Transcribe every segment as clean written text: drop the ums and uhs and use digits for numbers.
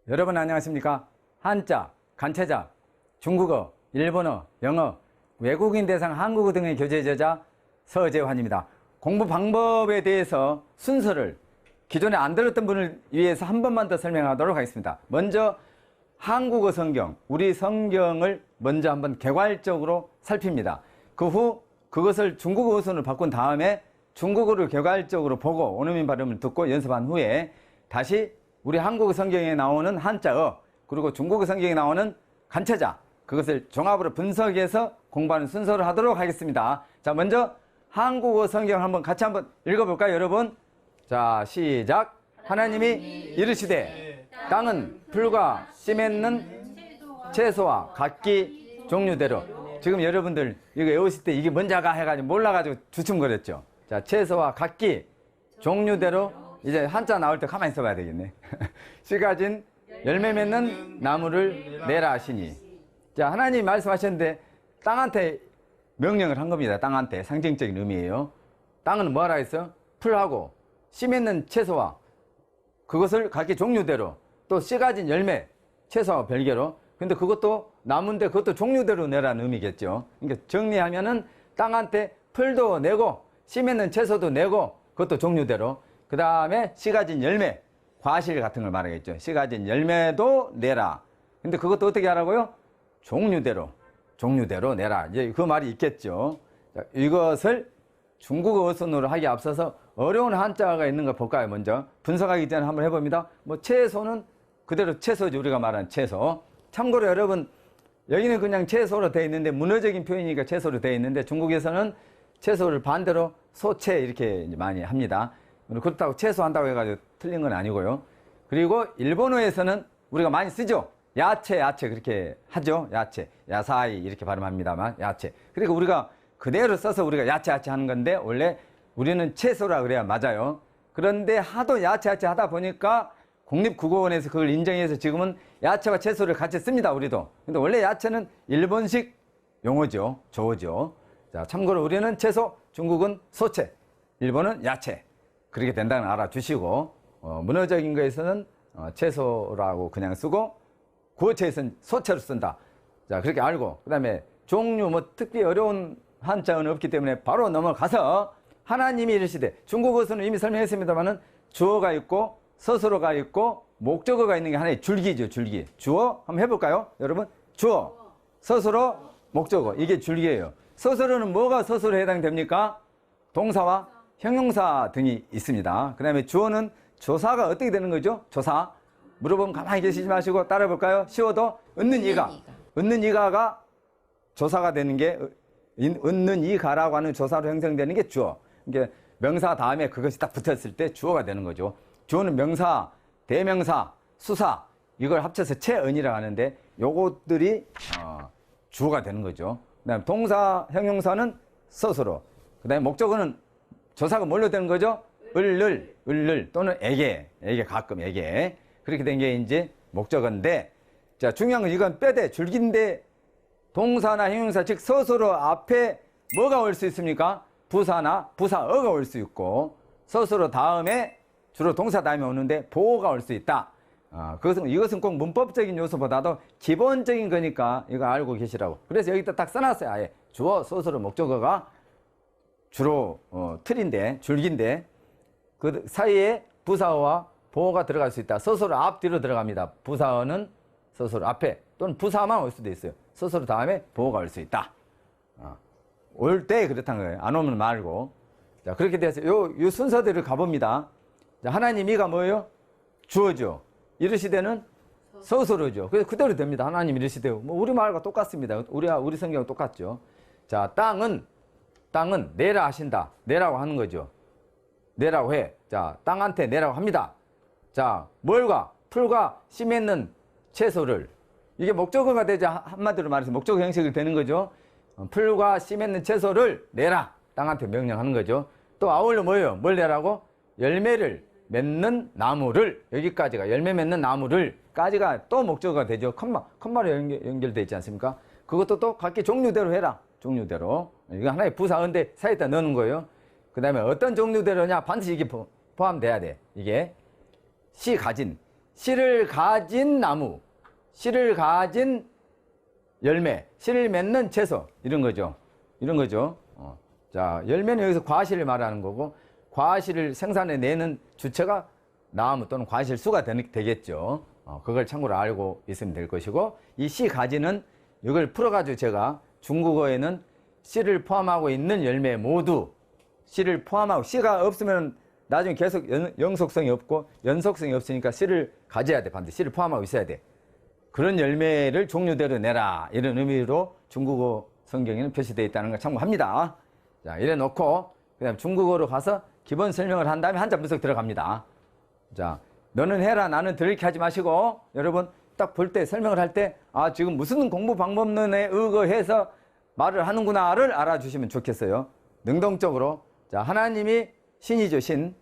여러분 안녕하십니까? 한자, 간체자, 중국어, 일본어, 영어, 외국인 대상 한국어 등의 교재 저자 서재환입니다. 공부 방법에 대해서 순서를 기존에 안 들었던 분을 위해서 한 번만 더 설명하도록 하겠습니다. 먼저 한국어 성경, 우리 성경을 먼저 한번 개괄적으로 살핍니다. 그 후 그것을 중국어 어순으로 바꾼 다음에 중국어를 개괄적으로 보고 원어민 발음을 듣고 연습한 후에 다시 우리 한국어 성경에 나오는 한자어, 그리고 중국어 성경에 나오는 간체자, 그것을 종합으로 분석해서 공부하는 순서를 하도록 하겠습니다. 자, 먼저 한국어 성경 한번 같이 한번 읽어볼까요, 여러분? 자, 시작. 하나님이 이르시되 땅은 풀과 씨 맺는 채소와 각기 종류대로. 지금 여러분들 이거 외우실 때 이게 뭔지가 해가지고 몰라가지고 주춤거렸죠. 자, 채소와 각기 종류대로 이제 한자 나올 때 가만히 있어봐야 되겠네. 씨 가진 열매 맺는 나무를 내라 하시니. 자, 하나님이 말씀하셨는데 땅한테 명령을 한 겁니다. 땅한테 상징적인 의미예요. 땅은 뭐하라 했어? 풀하고 씨 맺는 채소와 그것을 각기 종류대로, 또 씨 가진 열매, 채소와 별개로. 근데 그것도 나무인데 그것도 종류대로 내라는 의미겠죠. 그러니까 정리하면은 땅한테 풀도 내고 씨 맺는 채소도 내고 그것도 종류대로. 그 다음에 씨 가진 열매, 과실 같은 걸 말하겠죠. 씨 가진 열매도 내라. 근데 그것도 어떻게 하라고요? 종류대로 내라. 이제 그 말이 있겠죠. 자, 이것을 중국어 어순으로 하기 앞서서 어려운 한자가 있는 거 볼까요? 먼저 분석하기 전에 한번 해봅니다. 뭐 채소는 그대로 채소죠. 우리가 말하는 채소. 참고로 여러분, 여기는 그냥 채소로 되어 있는데 문어적인 표현이니까 채소로 되어 있는데 중국에서는 채소를 반대로 소채 이렇게 많이 합니다. 그렇다고 채소한다고 해가지고 틀린 건 아니고요. 그리고 일본어에서는 우리가 많이 쓰죠. 야채 그렇게 하죠. 야채, 야사이 이렇게 발음합니다만 야채. 그러니까 우리가 그대로 써서 우리가 야채 하는 건데 원래 우리는 채소라 그래야 맞아요. 그런데 하도 야채 하다 보니까 국립국어원에서 그걸 인정해서 지금은 야채와 채소를 같이 씁니다. 우리도. 근데 원래 야채는 일본식 용어죠. 조어죠. 자, 참고로 우리는 채소, 중국은 소채, 일본은 야채. 그렇게 된다는 걸 알아주시고, 문어적인 거에서는 채소라고 그냥 쓰고, 구어체에서는 소채로 쓴다. 자, 그렇게 알고, 그 다음에 종류, 특히 어려운 한자어는 없기 때문에 바로 넘어가서 하나님이 이르시되, 중국어에서는 이미 설명했습니다만은 주어가 있고, 서술어가 있고, 목적어가 있는 게 하나의 줄기죠, 줄기. 주어, 한번 해볼까요? 여러분? 주어, 서술어, 목적어. 이게 줄기예요. 서술어는 뭐가 서술어에 해당됩니까? 동사와 형용사 등이 있습니다. 그 다음에 주어는 조사가 어떻게 되는 거죠? 조사. 물어보면 가만히 계시지 마시고 따라해 볼까요? 쉬워도 얻는 이가. 얻는 이가가 조사가 되는 게, 얻는 이가라고 하는 조사로 형성되는 게 주어. 그러니까 명사 다음에 그것이 딱 붙었을 때 주어가 되는 거죠. 주어는 명사, 대명사, 수사 이걸 합쳐서 체언이라고 하는데 요것들이 주어가 되는 거죠. 그 다음에 동사, 형용사는 서술어. 그 다음에 목적어는 조사가 뭘로 되는 거죠? 을를 또는 에게 가끔 에게. 그렇게 된 게 이제 목적어인데, 자, 중요한 건 이건 빼대 줄기인데 동사나 형용사 즉 서술어 앞에 뭐가 올 수 있습니까? 부사나 부사어가 올 수 있고, 서술어 다음에 주로 동사 다음에 오는데 보어가 올 수 있다. 이것은 꼭 문법적인 요소보다도 기본적인 거니까 이거 알고 계시라고. 그래서 여기다 딱 써놨어요. 아예 주어, 서술어, 목적어가 주로 틀인데, 줄기인데 그 사이에 부사어와 보어가 들어갈 수 있다. 서술어 앞뒤로 들어갑니다. 부사어는 서술어 앞에 또는 부사만 올 수도 있어요. 서술어 다음에 보어가 올 수 있다. 올 때 그렇다는 거예요. 안 오면 말고. 자, 그렇게 돼서 요 순서대로 가봅니다. 자, 하나님이가 뭐예요? 주어죠. 이르시되는 서술어죠. 그래서 그대로 됩니다. 하나님 이르시되, 우리 말과 똑같습니다. 우리 성경은 똑같죠. 자, 땅은 내라 하신다. 내라고 하는 거죠. 내라고 해. 자, 땅한테 내라고 합니다. 자, 뭘과? 풀과 씨 맺는 채소를. 이게 목적어가 되자 한마디로 말해서 목적어 형식이 되는 거죠. 풀과 씨 맺는 채소를 내라. 땅한테 명령하는 거죠. 또 아울러 뭐예요? 뭘 내라고? 열매를 맺는 나무를. 여기까지가 열매 맺는 나무를 까지가 또 목적어가 되죠. 컴마로 연결되어 있지 않습니까? 그것도 또 각기 종류대로 해라. 종류대로. 이거 하나의 부사어인데 사이에다 넣는 거예요. 그 다음에 어떤 종류대로냐? 반드시 이게 포함돼야 돼. 이게 씨 가진 씨를 가진 나무, 씨를 가진 열매, 씨를 맺는 채소 이런 거죠. 이런 거죠. 자, 열매는 여기서 과실을 말하는 거고 과실을 생산해 내는 주체가 나무 또는 과실수가 되겠죠. 그걸 참고로 알고 있으면 될 것이고 이 씨 가지는 이걸 풀어가지고 제가 중국어에는 씨를 포함하고 있는 열매 모두 씨를 포함하고 씨가 없으면 나중에 계속 영속성이 없고 연속성이 없으니까 씨를 가져야 돼. 반드시 씨를 포함하고 있어야 돼. 그런 열매를 종류대로 내라 이런 의미로 중국어 성경에는 표시되어 있다는 걸 참고합니다. 자, 이래 놓고 그다음 중국어로 가서 기본 설명을 한 다음에 한자 분석 들어갑니다. 자, 너는 해라 나는 들을 이렇게 하지 마시고 여러분 딱 볼 때 설명을 할 때 아 지금 무슨 공부 방법론에 의거해서 말을 하는구나를 알아주시면 좋겠어요. 능동적으로 자 하나님이 신이죠. 신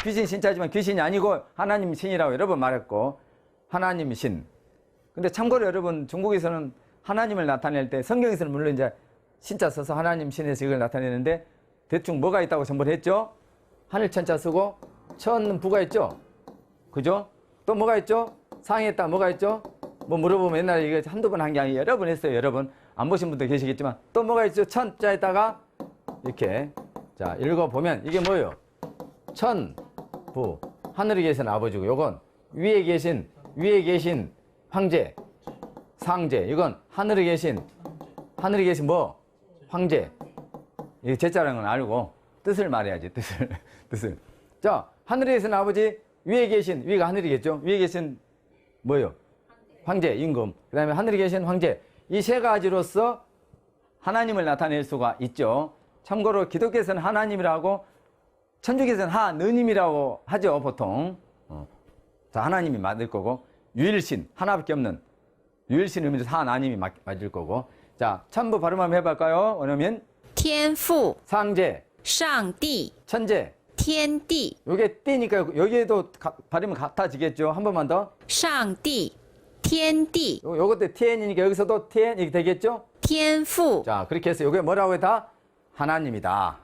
귀신 신자지만 귀신이 아니고 하나님이 신이라고 여러 번 말했고 하나님이 신. 근데 참고로 여러분 중국에서는 하나님을 나타낼 때 성경에서는 물론 이제 신자 써서 하나님 신에서 이걸 나타내는데 대충 뭐가 있다고 전부 했죠? 하늘 천자 쓰고 천 부가 있죠? 그죠? 또 뭐가 있죠? 상했다 뭐가 있죠? 뭐 물어보면 옛날에 이거 한두 번 한 게 아니고 여러 번 했어요. 여러 번. 안 보신 분도 계시겠지만 또 뭐가 있죠? 천자에다가 이렇게 자 읽어보면 이게 뭐예요? 천, 부, 하늘에 계신 아버지고 요건 위에 계신 황제, 상제 이건 하늘에 계신 뭐? 황제. 이 제자라는 건 알고 뜻을 말해야지 뜻을. 자 하늘에 계신 아버지 위에 계신 위가 하늘이겠죠. 위에 계신 뭐예요? 황제, 임금. 그 다음에 하늘에 계신 황제. 이 세 가지로서 하나님을 나타낼 수가 있죠. 참고로 기독교에서는 하나님이라고 천주교에서는 하느님이라고 하죠 보통. 자 하나님이 맞을 거고 유일신 하나밖에 없는 유일신 의미로 하나님이 맞을 거고 자 천부 발음 한번 해볼까요? 원어민 天父 상제 上帝 천제 天地 요게 띠니까 여기에도 발음이 같아지겠죠. 한 번만 더 上帝天地 요것도 TN이니까 여기서도 TN 이렇게 되겠죠. 天父 자 그렇게 해서 요게 뭐라고 했다? 하나님이다.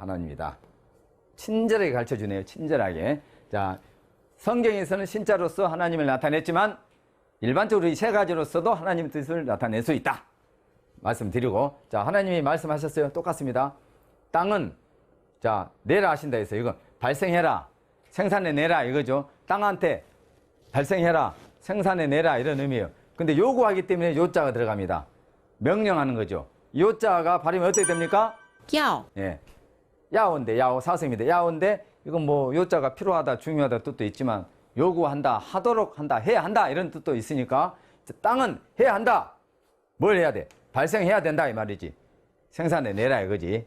친절하게 가르쳐주네요. 친절하게. 자 성경에서는 신자로서 하나님을 나타냈지만 일반적으로 이 세 가지로서도 하나님의 뜻을 나타낼 수 있다. 말씀드리고 자 하나님이 말씀하셨어요. 똑같습니다. 땅은 자 내라 하신다 해서 이건 발생해라 생산해내라 이거죠. 땅한테 발생해라 생산해내라 이런 의미예요. 근데 요구하기 때문에 요자가 들어갑니다. 명령하는 거죠. 요자가 발음이 어떻게 됩니까? 要 예. 야오인데 야오 사성입니다. 야오인데 이건 뭐 요자가 필요하다 중요하다 뜻도 있지만 요구한다 하도록 한다 해야 한다 이런 뜻도 있으니까 땅은 해야 한다. 뭘 해야 돼? 발생해야 된다 이 말이지. 생산해내라 이거지.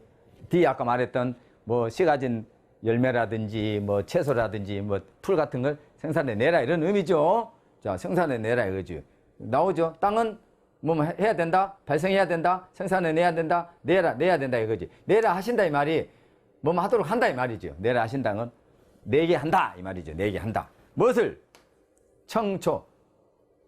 뒤에 아까 말했던 뭐 씨 가진 열매라든지 뭐 채소라든지 뭐 풀 같은 걸 생산해내라 이런 의미죠. 자 생산해내라 이거지. 나오죠. 땅은 뭐 해야 된다. 발생해야 된다. 생산해내야 된다. 내야 된다 이거지. 내라 하신다 이 말이 뭐 하도록 한다 이 말이죠. 내라 하신다는 내게 한다 이 말이죠. 내게 한다. 무엇을? 청초.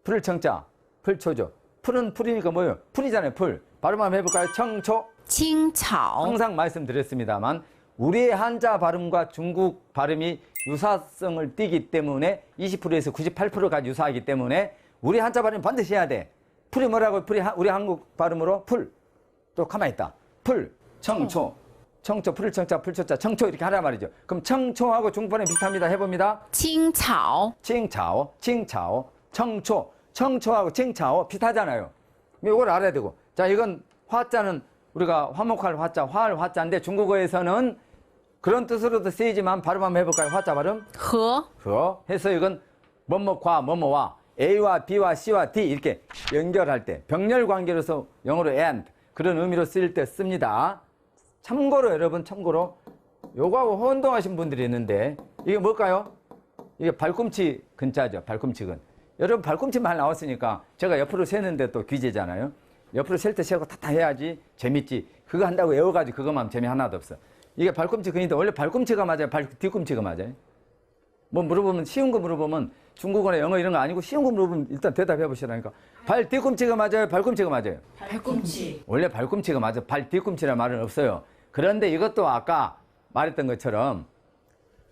풀을 청자. 풀초죠. 풀은 풀이니까 뭐예요? 풀이잖아요. 풀. 발음 한번 해볼까요? 청초. 青草 항상 말씀드렸습니다만 우리의 한자 발음과 중국 발음이 유사성을 띠기 때문에 20%에서 98%까지 유사하기 때문에 우리 한자 발음 반드시 해야 돼. 풀이 뭐라고? 풀이 우리 한국 발음으로 풀. 또 가만히 있다. 풀. 청초. 청초. 풀을 청자. 풀초자. 청초 이렇게 하란 말이죠. 그럼 청초하고 중국 발음이 비슷합니다. 해봅니다. 青草 칭차오. 청초. 청초하고 칭차오 비슷하잖아요. 이걸 알아야 되고. 자 이건 화자는 우리가 화목할 화자, 화할 화자인데 중국어에서는 그런 뜻으로도 쓰이지만 발음 한번 해볼까요? 화자 발음. 和 해서 이건 뭐뭐과 뭐뭐와 A와 B와 C와 D 이렇게 연결할 때 병렬 관계로서 영어로 and 그런 의미로 쓰일 때 씁니다. 참고로 여러분 참고로 요거하고 혼동하신 분들이 있는데 이게 뭘까요? 이게 발꿈치 근자죠. 발꿈치근. 여러분 발꿈치 말 나왔으니까 제가 옆으로 세는데 또 귀재잖아요. 옆으로 셀 때 세고 탁탁 해야지 재밌지. 그거 한다고 외워가지고 그것만 하면 재미 하나도 없어. 이게 발꿈치 근인데 원래 발꿈치가 맞아요? 뒤꿈치가 맞아요? 뭐 물어보면 쉬운 거 물어보면 중국어나 영어 이런 거 아니고 쉬운 거 물어보면 일단 대답해 보시라니까. 발 뒤꿈치가 맞아요? 발꿈치가 맞아요? 발꿈치 원래 발꿈치가 맞아. 발 뒤꿈치라는 말은 없어요. 그런데 이것도 아까 말했던 것처럼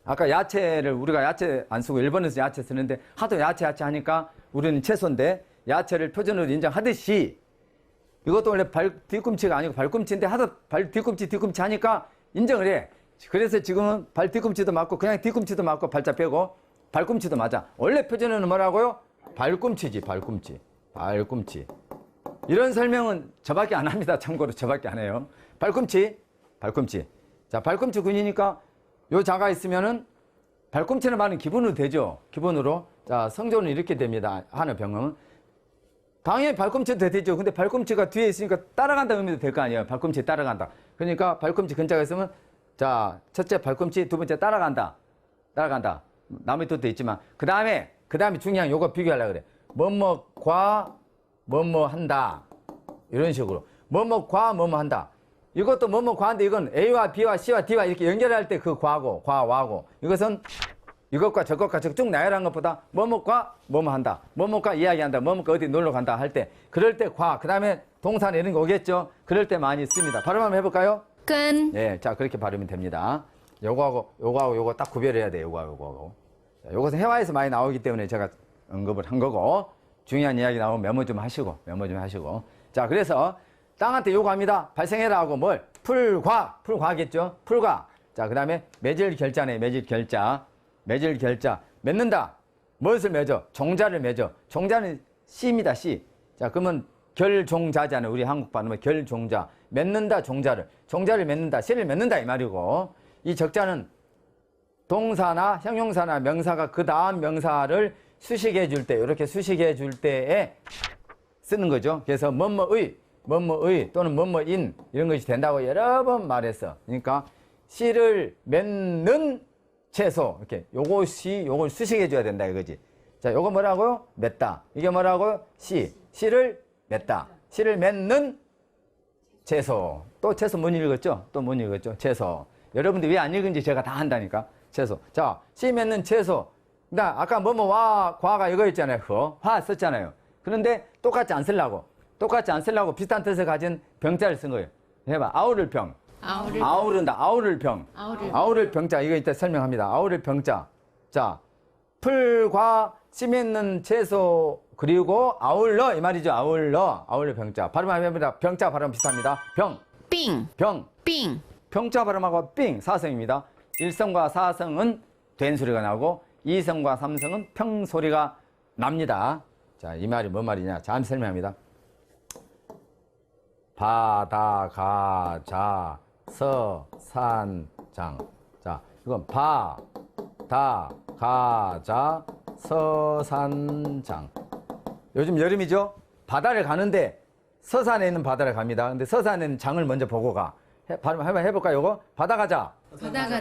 아까 야채를 우리가 야채 안 쓰고 일본에서 야채 쓰는데 하도 야채 하니까 우리는 채소인데 야채를 표준어로 인정하듯이 이것도 원래 뒤꿈치가 아니고 발꿈치인데 하도 뒤꿈치 하니까 인정을 해. 그래서 지금은 발 뒤꿈치도 맞고 그냥 뒤꿈치도 맞고 발자 빼고 발꿈치도 맞아. 원래 표준어는 뭐라고요? 발꿈치지, 발꿈치. 이런 설명은 저밖에 안 합니다. 참고로 저밖에 안 해요. 발꿈치. 자, 발꿈치 근이니까 요 자가 있으면은 발꿈치는 말은 기본으로 되죠. 기본으로. 자, 성조는 이렇게 됩니다. 한어 병은. 당연히 발꿈치도 되죠. 근데 발꿈치가 뒤에 있으니까 따라간다 의미도 될 거 아니에요. 발꿈치 따라간다. 그러니까 발꿈치 근자가 있으면 자, 첫째 발꿈치, 두 번째 따라간다. 나머지 뜻도 있지만 그 다음에 중요한 요거 비교하려고 그래. 뭐뭐과 뭐뭐 한다. 이런 식으로. 뭐뭐과 뭐뭐 한다. 이것도 뭐뭐과인데 이건 A와 B와 C와 D와 이렇게 연결할 때 그 과고 이것은 이것과 저것과 쭉 나열한 것보다 뭐뭐과 뭐뭐 한다. 뭐뭐과 이야기한다. 뭐뭐과 어디 놀러 간다 할 때 그럴 때 과. 그 다음에 동사는 이런 거 오겠죠. 그럴 때 많이 씁니다. 발음 한번 해볼까요? 跟 예, 자 그렇게 발음이 됩니다. 요거 딱 구별해야 돼요. 요거. 자, 요것은 회화에서 많이 나오기 때문에 제가 언급을 한 거고 중요한 이야기 나오면 메모 좀 하시고. 자 그래서 땅한테 요구합니다. 발생해라 하고 뭘? 풀과겠죠. 풀과. 자 그다음에 맺을 결자네. 맺을 결자. 맺는다. 무엇을 맺어? 종자를 맺어. 종자는 씨입니다. 씨. 자 그러면 결종자잖아요. 우리 한국 발음은 결종자. 맺는다 종자를 맺는다. 씨를 맺는다 이 말이고 이 적자는 동사나 형용사나 명사가 그 다음 명사를 수식해 줄 때 이렇게 수식해 줄 때에 쓰는 거죠. 그래서 뭐뭐의 또는 뭐뭐인 이런 것이 된다고 여러 번 말했어. 그러니까 씨를 맺는 채소 이렇게 요걸 수식해 줘야 된다 이거지. 자, 요거 뭐라고요? 맺다. 이게 뭐라고요? 씨를 맺다. 씨를 맺는 채소. 또 채소 못 읽었죠? 채소. 여러분들 왜 안 읽은지 제가 다 한다니까. 채소. 자, 씨 맺는 채소. 나 아까 뭐뭐와 과가 이거 있잖아요. 화 썼잖아요. 그런데 똑같이 안 쓰려고 비슷한 뜻을 가진 병자를 쓴 거예요. 해봐. 아우를 병. 아우를 병자. 이거 이따 설명합니다. 아우를 병자. 자, 풀과 씨 맺는 채소 그리고 아울러 이 말이죠. 아울러 병자. 발음 한번 해봅니다. 병자 발음 비슷합니다. 병. 病 병자 발음하고 삥 사성입니다. 1성과 4성은 된 소리가 나고 2성과 3성은 평 소리가 납니다. 자, 이 말이 뭔 말이냐? 잠시 설명합니다. 바다, 가자, 서, 산, 장. 자, 이건 바다, 가자, 서, 산, 장. 요즘 여름이죠? 바다를 가는데 서산에 있는 바다를 갑니다. 근데 서산에는 장을 먼저 보고 가. 발음 한번 해볼까요? 요거? 바다 가자.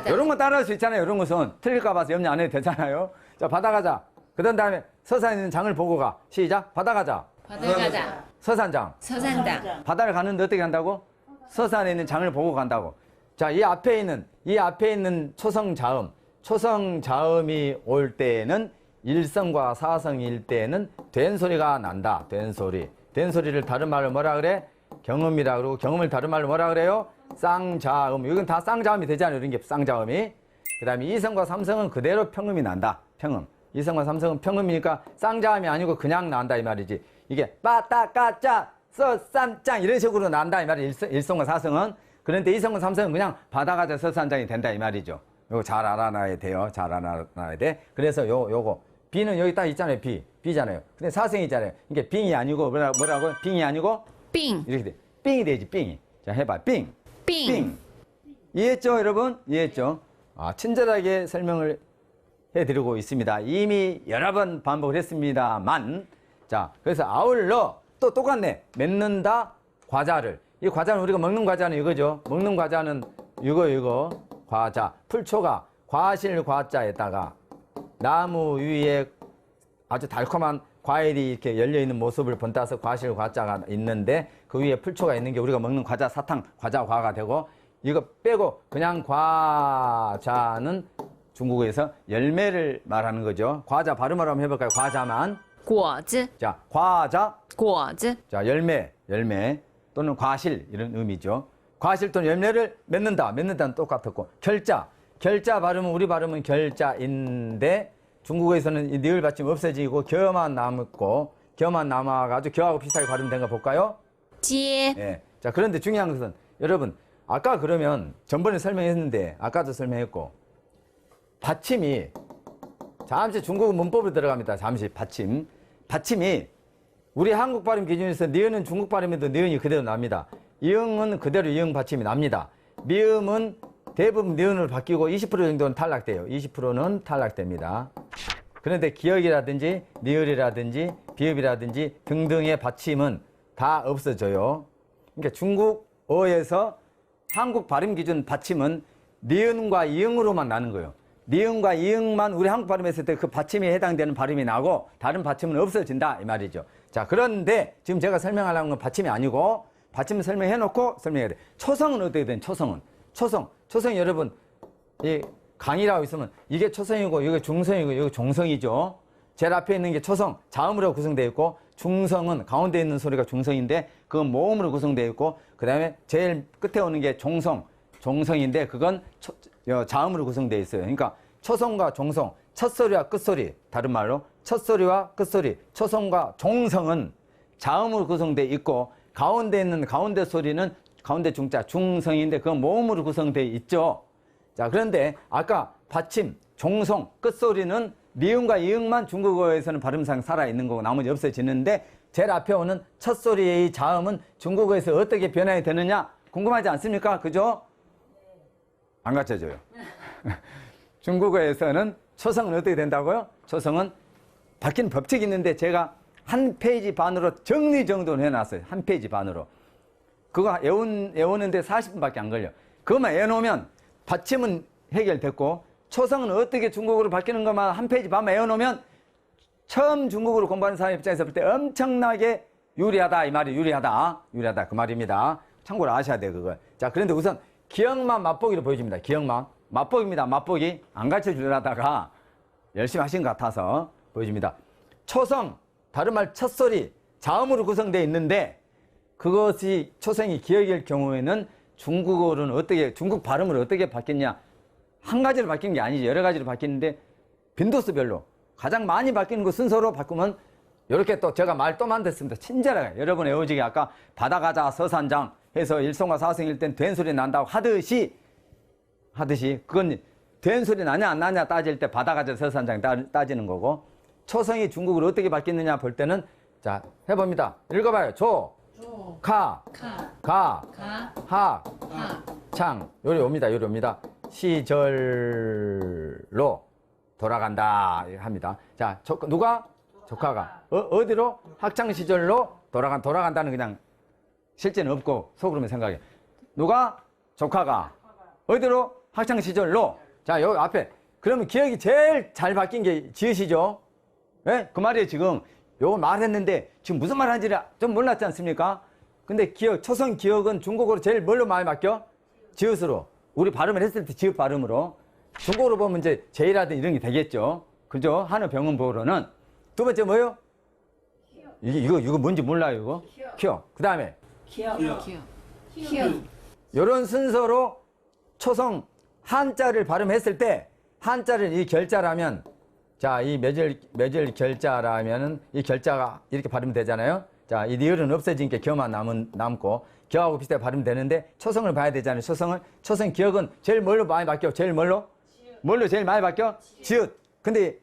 이런 거 따라할 수 있잖아요. 이런 것은 틀릴까 봐서 염려 안 해도 되잖아요. 자, 바다 가자. 그런 다음에 서산에 있는 장을 보고 가. 시작. 바다 가자. 서산장. 바다를 가는데 어떻게 간다고? 서산에 있는 장을 보고 간다고. 자, 이 앞에 있는 초성자음이 올 때에는 1성과 4성일 때에는 된 소리가 난다. 된 소리를 다른 말로 뭐라 그래? 경음이라 그러고 경음을 다른 말로 뭐라 그래요? 쌍자음. 이건 다 쌍자음이 되잖아요. 이런 게 쌍자음이. 그 다음에 2성과 3성은 그대로 평음이 난다. 평음. 2성과 3성은 평음이니까 쌍자음이 아니고 그냥 난다 이 말이지. 이게 빠따까짜 서산짱 이런 식으로 난다 이 말이에요. 1성과 4성은. 그런데 2성과 3성은 그냥 바다가자 서산장이 된다 이 말이죠. 요거 잘 알아놔야 돼요. 잘 알아놔야 돼. 그래서 요거 B는 여기 딱 있잖아요. B잖아요. 근데 4성이 있잖아요. 이게 빙이 아니고 뭐라고요? 빙이 아니고 病 이렇게 돼. 빙이 되지. 빙이. 자, 해봐. 빙. 이해했죠, 여러분? 이해했죠? 친절하게 설명을 해드리고 있습니다. 이미 여러 번 반복을 했습니다만, 자, 그래서 아울러 또 똑같네. 맺는다 과자를. 이 과자는 우리가 먹는 과자는 이거죠. 먹는 과자는 이거 과자. 풀초가 과실 과자에다가 나무 위에 아주 달콤한 과일이 이렇게 열려있는 모습을 본따서 과실 과자가 있는데 그 위에 풀초가 있는 게 우리가 먹는 과자 사탕, 과자 과가 되고 이거 빼고 그냥 과자는 중국어에서 열매를 말하는 거죠. 과자 발음을 한번 해볼까요? 과자만. 果子 자, 과자. 果子 자, 열매 또는 과실 이런 의미죠. 과실 또는 열매를 맺는다는 똑같았고 결자 결자 발음은 우리 발음은 결자인데 중국어에서는 이 니을 받침 없어지고 겨만 남고 겨만 남아가지고 겨하고 비슷하게 발음된 거 볼까요? 接 예. 자, 그런데 중요한 것은 여러분 아까 그러면 전번에 설명했는데 아까도 설명했고 받침이 잠시 중국어 문법으로 들어갑니다. 잠시 받침이 우리 한국 발음 기준에서 니은은 중국 발음에도 니은이 그대로 납니다. 이응은 그대로 이응 받침이 납니다. 미음은 대부분 니은으로 바뀌고 20% 정도는 탈락돼요. 20%는 탈락됩니다. 그런데 기역이라든지 니을이라든지 비읍이라든지 등등의 받침은 다 없어져요. 그러니까 중국어에서 한국 발음 기준 받침은 니은과 이응으로만 나는 거예요. 니은과 이응만 우리 한국 발음에 했을 때 그 받침에 해당되는 발음이 나고 다른 받침은 없어진다 이 말이죠. 자, 그런데 지금 제가 설명하려는 건 받침이 아니고 받침을 설명해 놓고 설명해야 돼. 초성은 어떻게 되는 초성은? 초성 여러분 이 강이라고 있으면 이게 초성이고 이게 중성이고 이게 종성이죠. 제일 앞에 있는 게 초성, 자음으로 구성되어 있고 중성은 가운데 있는 소리가 중성인데 그건 모음으로 구성되어 있고 그 다음에 제일 끝에 오는 게 종성인데 그건 자음으로 구성되어 있어요. 그러니까 초성과 종성, 첫소리와 끝소리, 다른 말로 첫소리와 끝소리, 초성과 종성은 자음으로 구성되어 있고 가운데 있는 가운데 소리는 가운데 중자, 중성인데 그건 모음으로 구성되어 있죠. 자, 그런데 아까 받침, 종성, 끝소리는 니은과 이응만 중국어에서는 발음상 살아있는 거고 나머지 없어지는데 제일 앞에 오는 첫 소리의 자음은 중국어에서 어떻게 변화가 되느냐 궁금하지 않습니까? 그죠? 안 가르쳐줘요. 중국어에서는 초성은 어떻게 된다고요? 초성은 바뀐 법칙이 있는데 제가 한 페이지 반으로 정리정돈을 해놨어요. 한 페이지 반으로. 그거 외우는데 40분밖에 안 걸려. 그것만 외워놓으면 받침은 해결됐고 초성은 어떻게 중국어로 바뀌는 것만 한 페이지 반만 외워놓으면 처음 중국어로 공부하는 사람 입장에서 볼 때 엄청나게 유리하다 이 말이 유리하다 그 말입니다. 참고로 아셔야 돼요 그걸. 자, 그런데 우선 기억만 맛보기로 보여줍니다. 기억만 맛보기입니다. 맛보기 안 가르쳐 주려다가 열심히 하신 것 같아서 보여줍니다. 초성 다른 말 첫소리 자음으로 구성되어 있는데 그것이 초성이 기억일 경우에는 중국어로는 어떻게 중국 발음으로 어떻게 바뀌냐 한 가지로 바뀌는 게 아니지 여러 가지로 바뀌는데 빈도수별로 가장 많이 바뀌는 거 순서로 바꾸면 이렇게 또 제가 말 또 만들었습니다. 친절하게 여러분 외우지기 아까 바다가자 서산장 해서 일성과 사성일 땐 된 소리 난다고 하듯이 그건 된 소리 나냐 안 나냐 따질 때 바다가자 서산장 따지는 거고 초성이 중국어로 어떻게 바뀌느냐 볼 때는 자 해봅니다. 읽어봐요. 가, 하, 창 요리 옵니다. 시절로 돌아간다 합니다. 자, 누가? 조카가 어디로? 학창 시절로 돌아간다는 그냥 실제는 없고 속으로만 생각해. 누가? 조카가 어디로? 학창 시절로. 자, 여기 앞에 그러면 기억이 제일 잘 바뀐 게 지읒이죠. 예? 그 말이에요. 지금 요거 말했는데 지금 무슨 말 하는지 좀 몰랐지 않습니까? 근데 초성 기억은 중국어로 제일 뭘로 많이 바뀌어? 지읒으로. 우리 발음을 했을 때 지읒 발음으로. 중국어로 보면 이제 제이라든 이런 게 되겠죠. 그죠? 한어 병음보로는. 두 번째 뭐요? 이거 뭔지 몰라요, 이거? 키어. 그 다음에? 키어 요런 순서로 초성 한자를 발음했을 때 한자를 이 결자라면 자, 이 매절 결자라면은 이 결자가 이렇게 발음되잖아요. 자, 이 니을은 없어지니까 겨만 남고 겨하고 비슷하게 발음되는데 초성을 봐야 되잖아요. 초성 기억은 제일 뭘로 많이 바뀌어? 제일 뭘로? 뭘로 제일 많이 바뀌어? 지읒. 근데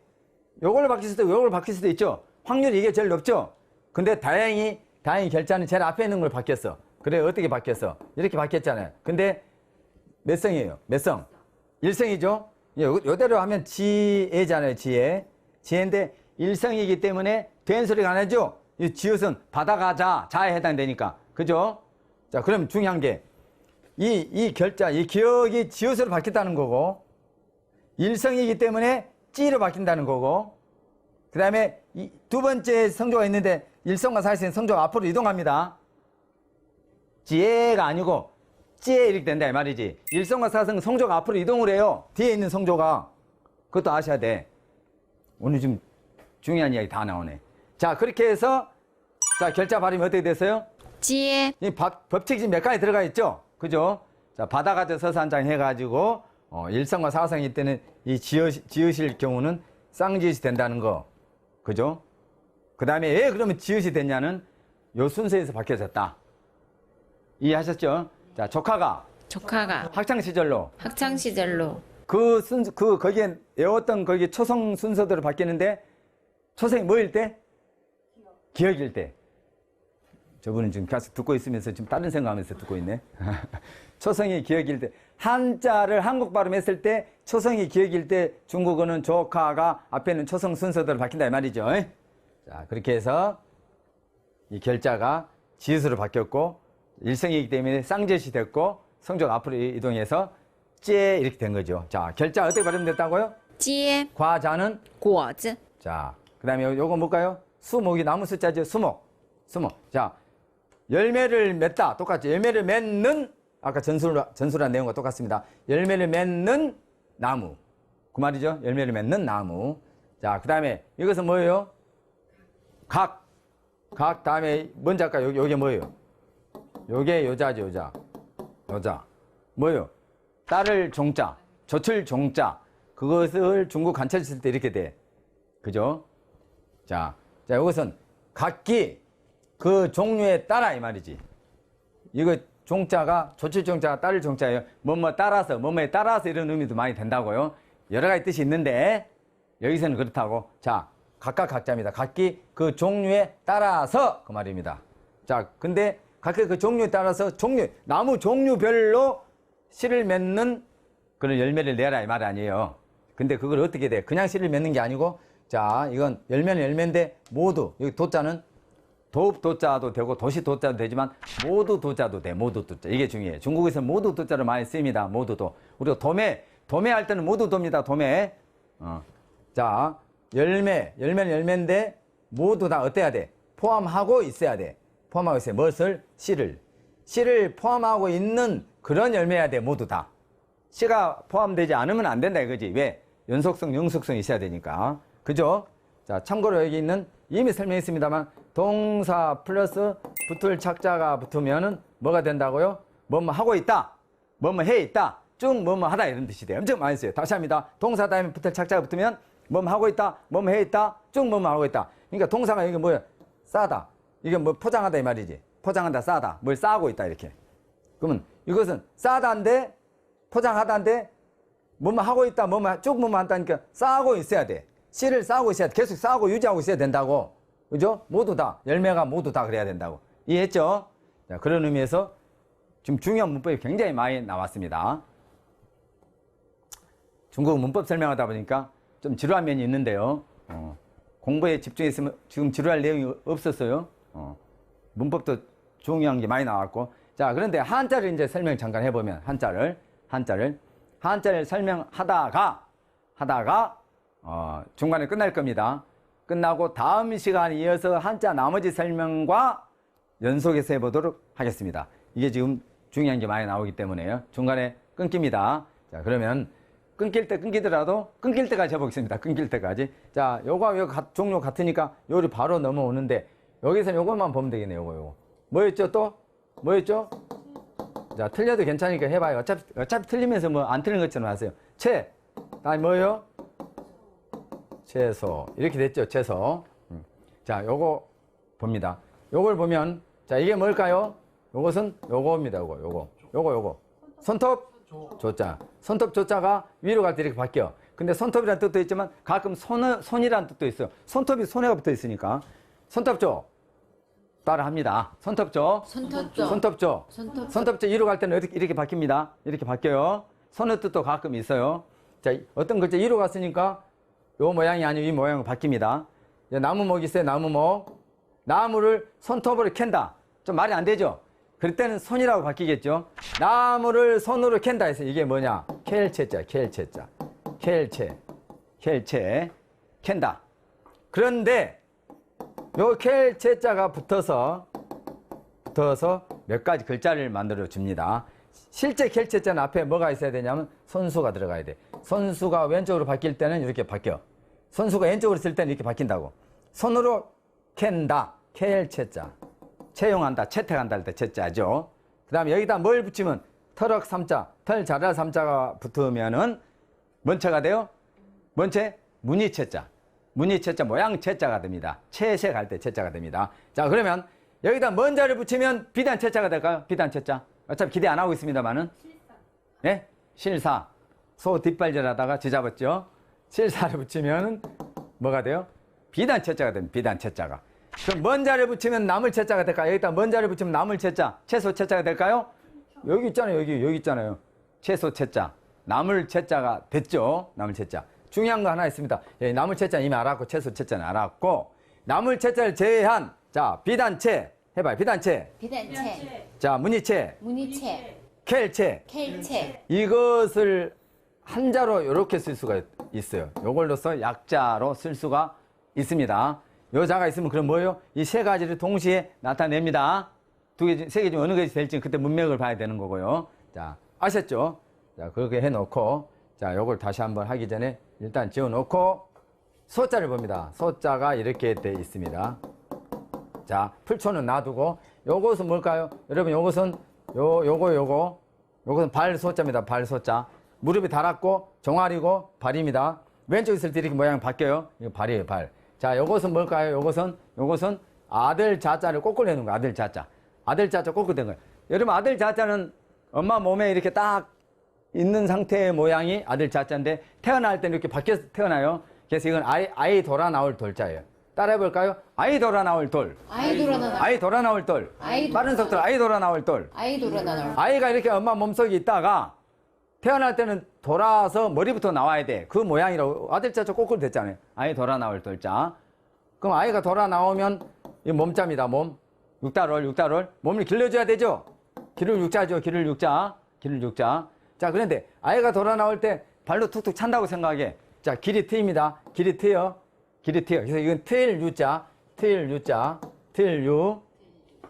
요걸로 바뀔 수도 있고 요걸로 바뀔 수도 있죠. 확률이 이게 제일 높죠. 근데 다행히 결자는 제일 앞에 있는 걸 바뀌었어. 그래 어떻게 바뀌었어? 이렇게 바뀌었잖아요. 근데 몇 성이에요? 몇 성? 1성이죠. 요대로 하면 지혜잖아요. 지혜인데 1성이기 때문에 된 소리가 안 나죠. 이 지읒은 바다가자 자에 해당되니까. 그죠? 자, 그럼 중요한 게 이 결자, 이 기억이 지읒으로 바뀌었다는 거고 1성이기 때문에 찌로 바뀐다는 거고 그 다음에 두 번째 성조가 있는데 1성과 4성의 성조가 앞으로 이동합니다. 지혜가 아니고 찌에 이렇게 된다 이 말이지. 1성과 4성은 성조가 앞으로 이동을 해요. 뒤에 있는 성조가. 그것도 아셔야 돼. 오늘 좀 중요한 이야기 다 나오네. 자, 그렇게 해서 자, 결자 발음이 어떻게 됐어요? 接 이 법칙이 지금 몇 가지 들어가 있죠? 그죠? 자, 바다가자 서산장 해가지고 일성과 사성일 때는 이 지읒일 경우는 쌍지읒이 된다는 거. 그죠? 그 다음에 왜 그러면 지읒이 됐냐는 요 순서에서 바뀌어졌다. 이해하셨죠? 자, 조카가 조카가 학창시절로 학창 시절로 거기에 외웠던 거기 초성 순서대로 바뀌는데 초성이 뭐일 때? 기억일 때. 저분은 지금 계속 듣고 있으면서 지금 다른 생각하면서 듣고 있네. 초성이 기억일 때. 한자를 한국 발음했을 때 초성이 기억일 때 중국어는 조카가 앞에는 초성 순서대로 바뀐다 이 말이죠. 자, 그렇게 해서 이 결자가 지읒으로 바뀌었고 일성이기 때문에 쌍지읒이 됐고 성조가 앞으로 이동해서 째 이렇게 된 거죠. 자, 결자 어떻게 발음됐다고요? 接 과자는 果子 자, 그 다음에 요거 뭘까요? 수목이 나무 숫자죠. 수목. 자, 열매를 맺다. 똑같죠. 열매를 맺는, 아까 전술한 내용과 똑같습니다. 열매를 맺는 나무. 그 말이죠. 열매를 맺는 나무. 자, 그 다음에 이것은 뭐예요? 각 다음에 뭔지 아까 요게 뭐예요? 요게 요자죠. 요자. 뭐예요? 따를 종자, 젖을 종자. 그것을 중국 간체를 쓸 때 이렇게 돼. 그죠? 자, 이것은 각기 그 종류에 따라 이 말이지. 이거 종자가 조출 종자가 따를 종자예요. 뭐뭐 따라서, 뭐뭐에 따라서 이런 의미도 많이 된다고요. 여러 가지 뜻이 있는데 여기서는 그렇다고. 자, 각각 각자입니다. 각기 그 종류에 따라서 그 말입니다. 자, 근데 각각 그 종류에 따라서 나무 종류별로 씨를 맺는 그런 열매를 내라 이 말 아니에요. 근데 그걸 어떻게 돼? 그냥 씨를 맺는 게 아니고, 자, 이건 열매는 열매인데 모두, 여기 도자는 도읍 도자도 되고 도시 도자도 되지만 모두 도자도 돼. 모두 도자. 이게 중요해요. 중국에서 모두 도자를 많이 씁니다. 모두도. 우리가 도매 할 때는 모두 도입니다. 도매. 자, 열매는 열매인데 모두 다 어때야 돼? 포함하고 있어야 돼. 포함하고 있어요. 무엇을? 씨를 포함하고 있는 그런 열매야 돼. 모두 다. 씨가 포함되지 않으면 안 된다 이거지. 왜? 연속성, 영속성이 있어야 되니까. 그죠? 자, 참고로 여기 있는 이미 설명했습니다만 동사 플러스 붙을 착자가 붙으면은 뭐가 된다고요? 뭐뭐 하고 있다. 뭐뭐 해 있다. 쭉 뭐뭐 하다 이런 뜻이 돼요. 엄청 많이 써요. 다시 합니다. 동사 다음에 붙을 착자가 붙으면 뭐뭐 하고 있다. 뭐뭐 해 있다. 쭉 뭐뭐 하고 있다. 그러니까 동사가 이게 뭐야? 싸다. 이게 뭐 포장하다 이 말이지. 포장한다, 싸다. 뭘 싸고 있다 이렇게. 그러면 이것은 싸다인데 포장하다인데 뭐뭐 하고 있다. 뭐뭐 쭉 뭐뭐 한다니까 싸고 있어야 돼. 씨를 싸고 있어야 돼. 계속 싸고 유지하고 있어야 된다고. 그죠? 모두 다. 열매가 모두 다 그래야 된다고. 이해했죠? 자, 그런 의미에서 지금 중요한 문법이 굉장히 많이 나왔습니다. 중국 문법 설명하다 보니까 좀 지루한 면이 있는데요. 공부에 집중했으면 지금 지루할 내용이 없었어요. 문법도 중요한 게 많이 나왔고. 자, 그런데 한자를 이제 설명 잠깐 해보면 한자를 설명하다가 중간에 끝날 겁니다. 끝나고 다음 시간에 이어서 한자 나머지 설명과 연속해서 해보도록 하겠습니다. 이게 지금 중요한 게 많이 나오기 때문에요. 중간에 끊깁니다. 자, 그러면 끊기더라도 끊길 때까지 해보겠습니다. 끊길 때까지. 자, 요거 종류 같으니까 요리 바로 넘어오는데 여기서는 요것만 보면 되겠네요. 요거. 뭐였죠 또? 뭐였죠? 자, 틀려도 괜찮으니까 해봐요. 어차피 틀리면서 뭐 안 틀린 것처럼 하세요. 다음에 뭐예요? 채소. 이렇게 됐죠, 채소. 자, 요거 봅니다. 요걸 보면, 자, 이게 뭘까요? 요것은 요거입니다, 요거. 손톱? 조자. 손톱 조자가 위로 갈 때 이렇게 바뀌어. 근데 손톱이라는 뜻도 있지만 가끔 손이라는 뜻도 있어요. 손톱이 손에가 붙어 있으니까. 손톱조. 따라 합니다. 손톱조. 손톱조 위로 갈 때는 이렇게 바뀝니다. 이렇게 바뀌어요. 손의 뜻도 가끔 있어요. 자, 어떤 글자 위로 갔으니까 요 모양이 아니고 이 모양으로 바뀝니다. 나무목 있어요. 나무를 손톱으로 캔다. 좀 말이 안 되죠? 그럴 때는 손이라고 바뀌겠죠? 나무를 손으로 캔다 해서 이게 뭐냐? 켈체자. 캔다. 그런데 요 켈체자가 붙어서 몇 가지 글자를 만들어 줍니다. 실제 켈체자는 앞에 뭐가 있어야 되냐면 손수가 들어가야 돼. 손수가 왼쪽으로 바뀔 때는 이렇게 바뀌어. 손수가 왼쪽으로 쓸 때는 이렇게 바뀐다고. 손으로 캔다. 켈체자. 채용한다. 채택한다 할 때 채자죠. 그 다음에 여기다 뭘 붙이면 털럭 삼자, 털 자랄 삼자가 붙으면은 뭔 체가 돼요? 뭔 체? 무늬체자. 무늬체자 모양 체자가 됩니다. 채색 할 때 체자가 됩니다. 자, 그러면 여기다 뭔 자를 붙이면 비단 체자가 될까요? 비단 체자. 어차피 기대 안 하고 있습니다만은. 예? 실사. 소 뒷발질하다가 쥐잡았죠? 실사를 붙이면 뭐가 돼요? 비단 체자가 됩니다. 비단 체자가. 그럼 먼 자를 붙이면 나물 체자가 될까요? 여기다 먼 자를 붙이면 나물 체자, 채소 체자가 될까요? 여기 있잖아요. 여기 있잖아요. 채소 체자, 나물 체자가 됐죠. 나물 체자. 중요한 거 하나 있습니다. 예, 나물 체자는 이미 알았고 채소 체자는 알았고 나물 체자를 제외한 자 비단체 해봐요. 비단체. 비단체, 자 무늬체, 무늬체, 켈체. 켈체, 이것을 한자로 이렇게 쓸 수가 있어요. 요걸로써 약자로 쓸 수가 있습니다. 요 자가 있으면 그럼 뭐예요? 이 세 가지를 동시에 나타냅니다. 세 개 중 어느 것이 될지 그때 문맥을 봐야 되는 거고요. 자, 아셨죠? 자, 그렇게 해놓고, 자, 요걸 다시 한번 하기 전에 일단 지어놓고, 소자를 봅니다. 소자가 이렇게 돼 있습니다. 자, 풀초는 놔두고, 요것은 뭘까요? 여러분, 요것은, 요것은 발소자입니다. 발소자. 무릎이 달았고, 종아리고, 발입니다. 왼쪽 있을 때 이렇게 모양이 바뀌어요. 이거 발이에요, 발. 자, 요것은 뭘까요? 요것은 아들 자자를 꼬꾸려 내는 거예요. 아들 자자. 아들 자자 꼬꾸려 된 거예요. 여러분, 아들 자자는 엄마 몸에 이렇게 딱 있는 상태의 모양이 아들 자자인데 태어날 때는 이렇게 바뀌어서 태어나요. 그래서 이건 아이 돌아 나올 돌자예요. 따라해 볼까요? 아이 돌아 나올 돌. 아이 돌아 나올 돌. 빠른 속도로 아이 돌아 나올 돌. 아이가 이렇게 엄마 몸속에 있다가 태어날 때는 돌아서 머리부터 나와야 돼. 그 모양이라고 아들 자자 꼬꾸려 됐잖아요. 아이 돌아 나올 돌자. 그럼 아이가 돌아 나오면 이 몸자입니다. 몸. 육달월. 몸을 길러줘야 되죠. 기를 육자죠. 기를 육자. 자, 그런데 아이가 돌아 나올 때 발로 툭툭 찬다고 생각해. 자, 길이 트입니다. 길이 트여. 그래서 이건 트일 유자.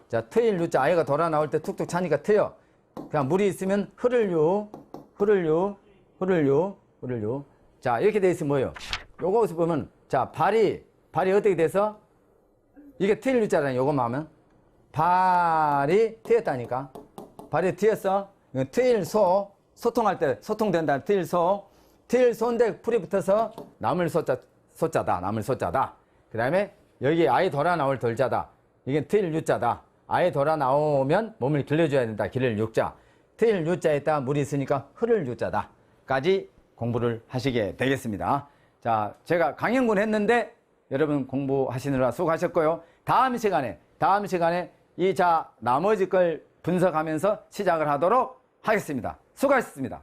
자, 트일 유자. 아이가 돌아 나올 때 툭툭 차니까 트여. 그냥 물이 있으면 흐를 유. 자, 이렇게 돼 있으면 뭐예요? 요것을 보면, 자, 발이 어떻게 돼서? 이게 트일 유자라는 요것만 하면. 발이 트였다니까. 발이 트였어. 이건 트일소. 소통할 때 소통된다. 트일소인데 풀이 붙어서 나물 소자다. 그 다음에 여기 아이 돌아 나올 돌자다. 이게 트일 유자다. 아이 돌아 나오면 몸을 길러줘야 된다. 기를 육자. 트일 유자에다 물이 있으니까 흐를 유자다. 까지 공부를 하시게 되겠습니다. 자, 제가 강연군 했는데 여러분 공부하시느라 수고하셨고요. 다음 시간에 이 자 나머지 걸 분석하면서 시작을 하도록 하겠습니다. 수고하셨습니다.